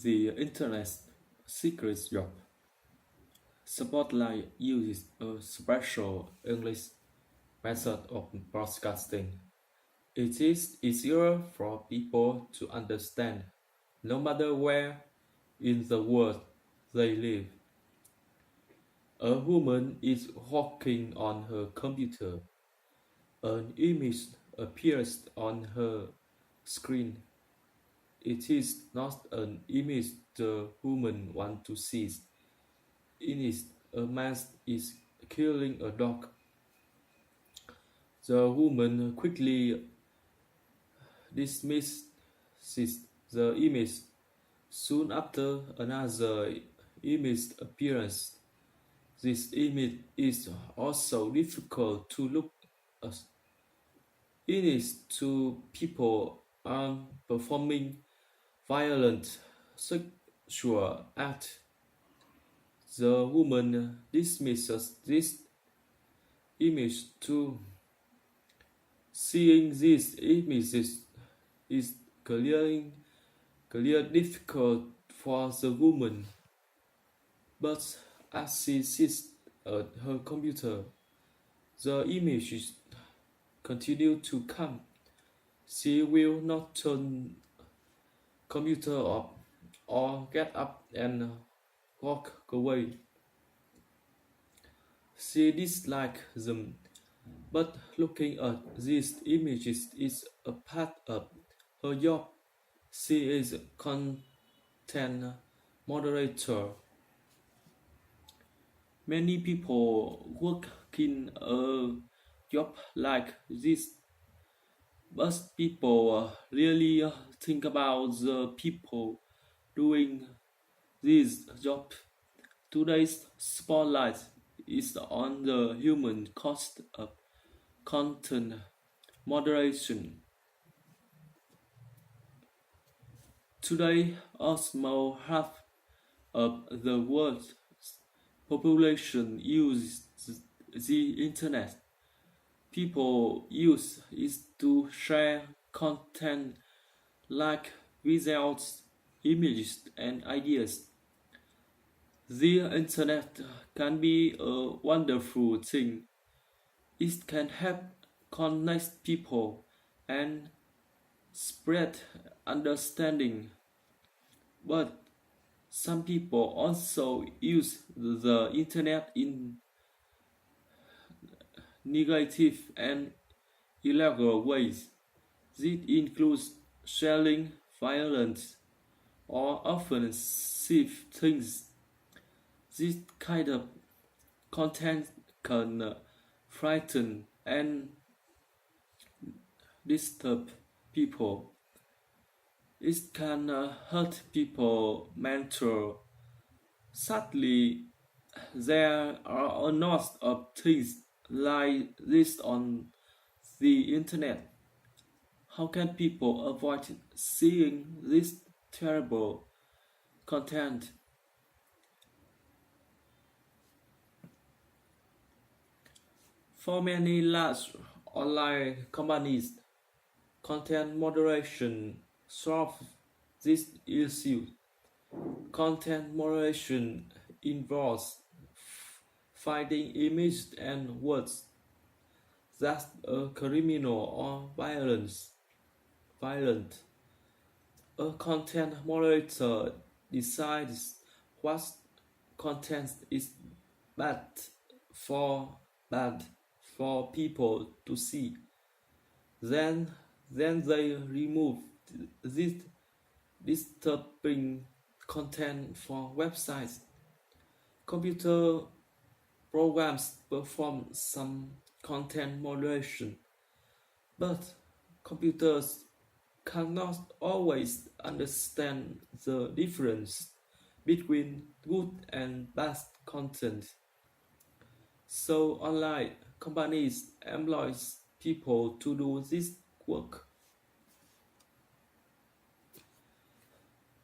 The Internet's secret job. Spotlight uses a special English method of broadcasting. It is easier for people to understand no matter where in the world they live. A woman is working on her computer. An image appears on her screen. It is not an image the woman wants to see. In it, a man is killing a dog. The woman quickly dismisses the image. Soon after, another image appears. This image is also difficult to look at. It is two people are performing violent sexual act. The woman dismisses this image too. Seeing these images is clearly difficult for the woman, but as she sits at her computer, the images continue to come. She will not turn computer off or get up and walk away. She dislikes them, but looking at these images is a part of her job. She is a content moderator. Many people work in a job like this, but people really think about the people doing this job. Today's spotlight is on the human cost of content moderation. Today, a small half of the world's population uses the internet. People use it to share content like visuals, images, and ideas. The internet can be a wonderful thing. It can help connect people and spread understanding. But some people also use the internet in negative and illegal ways. This includes sharing violent or offensive things. This kind of content can frighten and disturb people. It can hurt people mental. Sadly, there are a lot of things like this on the internet. How can people avoid seeing this terrible content? For many large online companies, content moderation solves this issue. Content moderation involves finding images and words that are criminal or violent. A content moderator decides what content is bad for bad for people to see. Then then they remove this disturbing content from websites. Computer programs perform some content moderation, but computers cannot always understand the difference between good and bad content. So online companies employ people to do this work.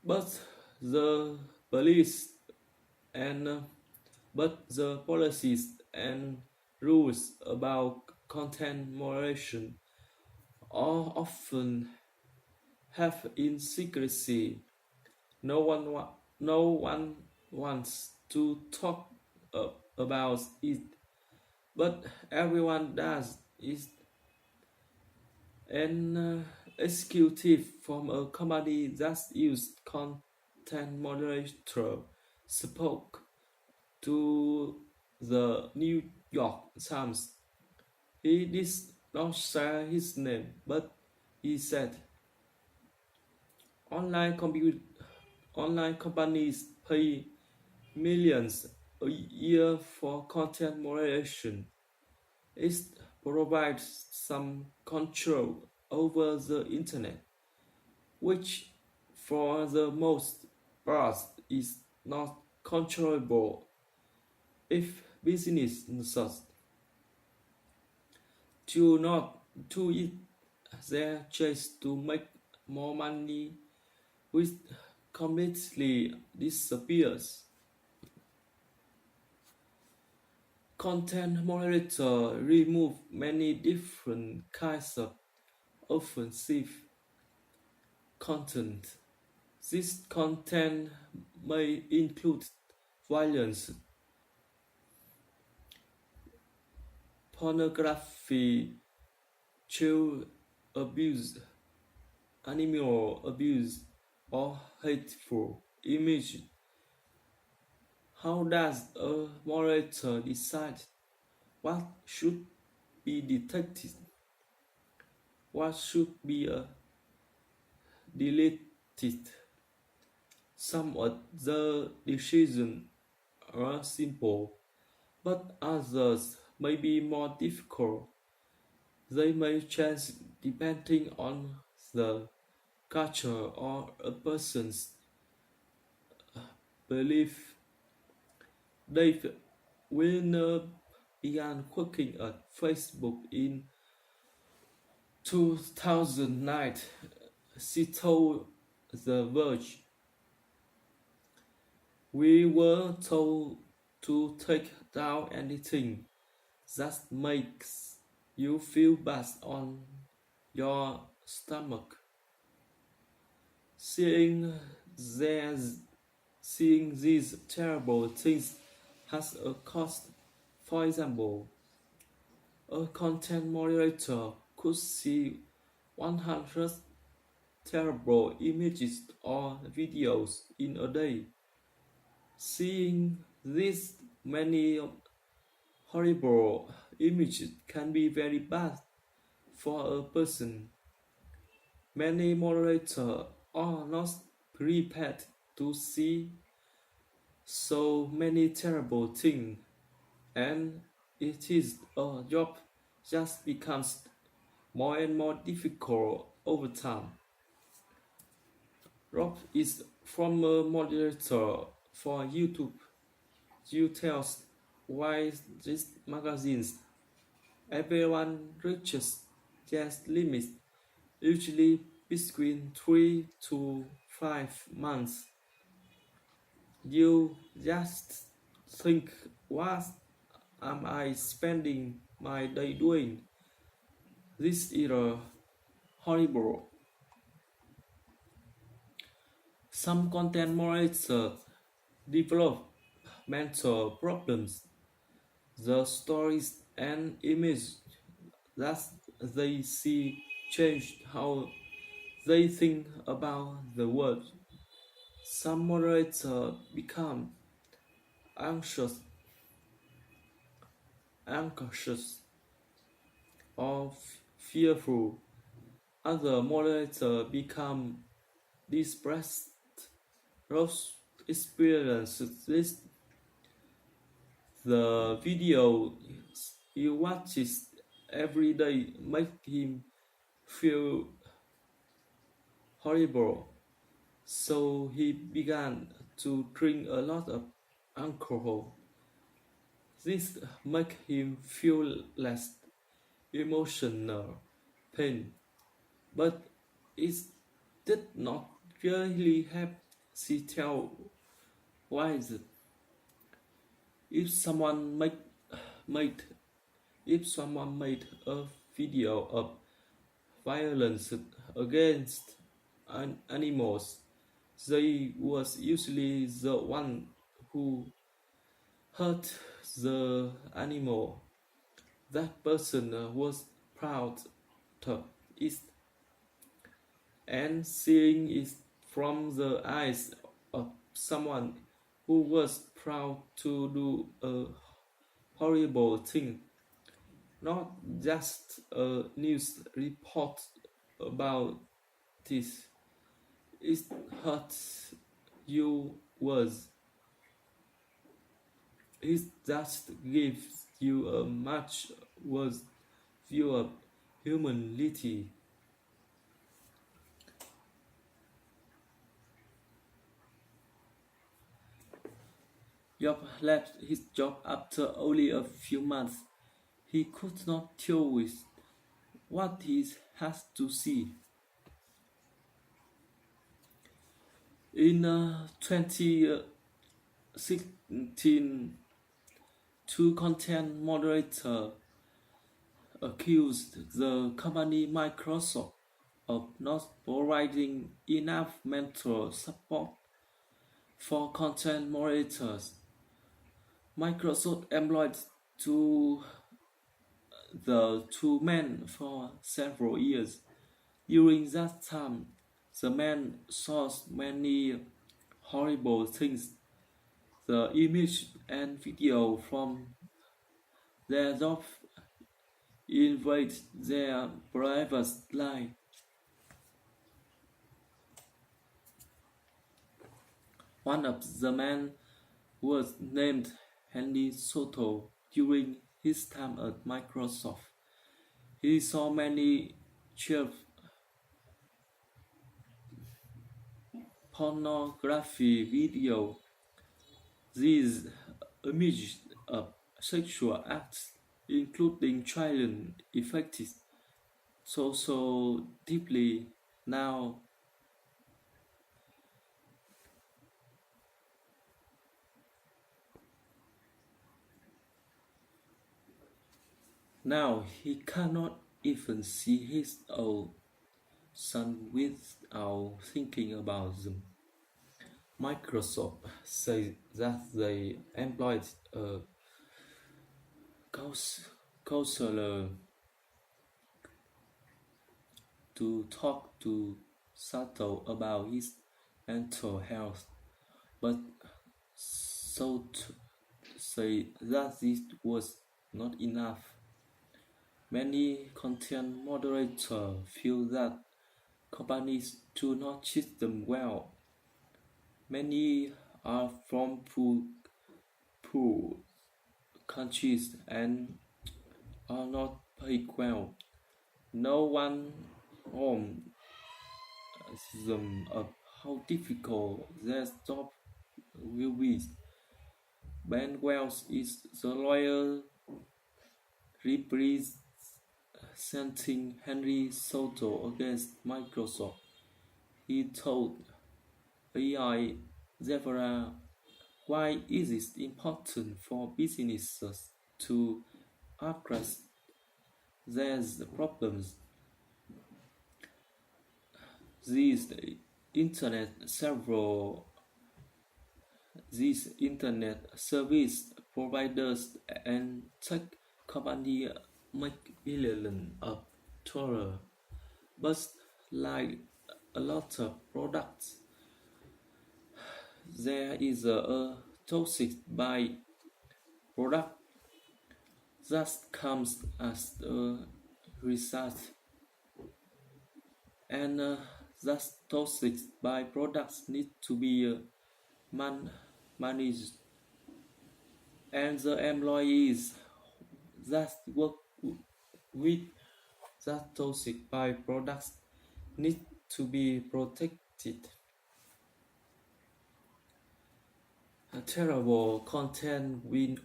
But the police and but the policies and rules about content moderation are often have in secrecy. No one wants to talk about it, but everyone does. Is an executive from a company that used content moderator spoke to the New York Times. He did not share his name, but he said online, online companies pay millions a year for content moderation. It provides some control over the internet, which for the most part is not controllable. If businesses do not do it, their chance to make more money will completely disappears. Content moderator remove many different kinds of offensive content. This content may include violence, pornography, child abuse, animal abuse, or hateful images. How does a moderator decide what should be detected, what should be deleted? Some of the decisions are simple, but others may be more difficult. They may change depending on the culture or a person's belief. Dave Wilner began working at Facebook in 2009. She told The Verge, "We were told to take down anything that makes you feel bad on your stomach. Seeing there's Seeing these terrible things has a cost. For example, a content moderator could see 100 terrible images or videos in a day. Seeing this many horrible images can be very bad for a person. Many moderators are not prepared to see so many terrible things, and it is a job just becomes more and more difficult over time." Rob is former moderator for YouTube. You tells why these magazines. Everyone reaches their limits, usually between 3 to 5 months. You just think, what am I spending my day doing? This is horrible. Some content moderators develop mental problems. The stories and images that they see change how they think about the world. Some moderators become anxious, anxious or fearful. Other moderators become depressed. Ross experiences this. The video he watches every day make him feel horrible, so he began to drink a lot of alcohol. This make him feel less emotional pain, but it did not really help. She tell Wise, if someone made if someone made a video of violence against animals, They was usually the one who hurt the animal. That person was proud of it, and seeing it from the eyes of someone who was proud to do a horrible thing, not just a news report about this. It hurts you worse. It just gives you a much worse view of humanity. Job left his job after only a few months. He could not deal with what he has to see. In 2016, two content moderators accused the company Microsoft of not providing enough mentor support for content moderators. Microsoft employed the two men for several years. During that time, the men saw many horrible things. The image and video from their job invade their private life. One of the men was named Henry Soto. During his time at Microsoft, he saw many child pornography videos. These images of sexual acts, including child affected so deeply now. Now he cannot even see his own son without thinking about them. Microsoft says that they employed a counselor to talk to Sato about his mental health, but Sato said that this was not enough. Many content moderators feel that companies do not treat them well. Many are from poor countries and are not paid well. No one warns them of how difficult their job will be. Ben Wells is the lawyer representing Henry Soto against Microsoft. He told AI Zevara, why is it important for businesses to address these problems? These internet service providers and tech companies make billions of dollars, but like a lot of products, there is a toxic byproduct that comes as a result, and that toxic byproducts need to be managed, and the employees that work with that toxic byproducts need to be protected. Terrible content will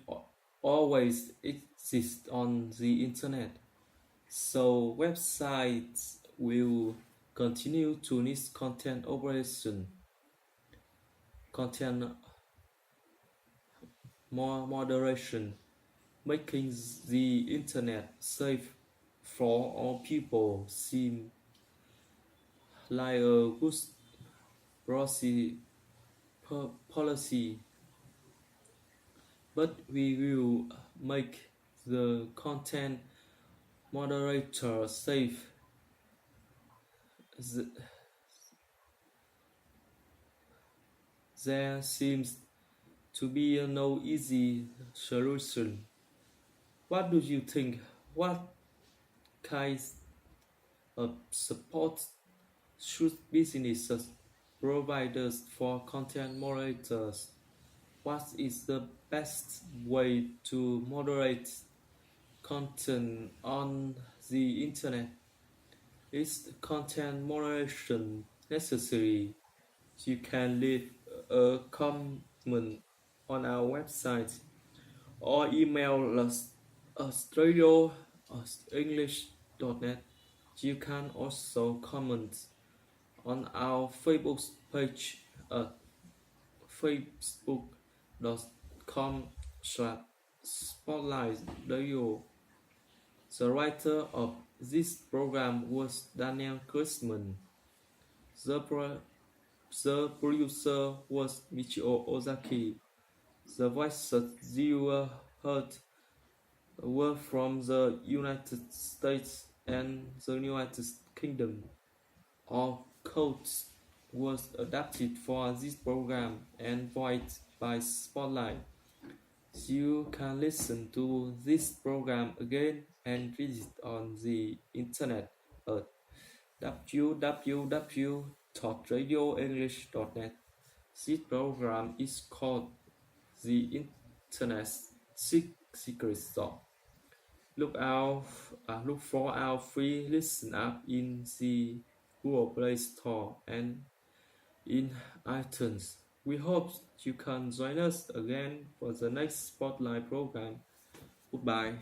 always exist on the internet, so websites will continue to need content moderation, making the internet safe for all people seem like a good policy, but we will make the content moderator safe. There seems to be no easy solution. What do you think? What kinds of support should businesses provide for content moderators? What is the best way to moderate content on the internet? Is content moderation necessary? You can leave a comment on our website or email us at radio@english.net. You can also comment on our Facebook page at facebook.com/spotlightradio. The writer of this program was Daniel Christman. The, the producer was Michio Ozaki. The voices you heard were from the United States and the United Kingdom. All codes was adapted for this program and voiced by Spotlight. You can listen to this program again and visit on the internet at www.radioenglish.net. This program is called The Internet Secret Sauce. Look for our free listen app in the Google Play Store and in iTunes. We hope you can join us again for the next Spotlight program. Goodbye.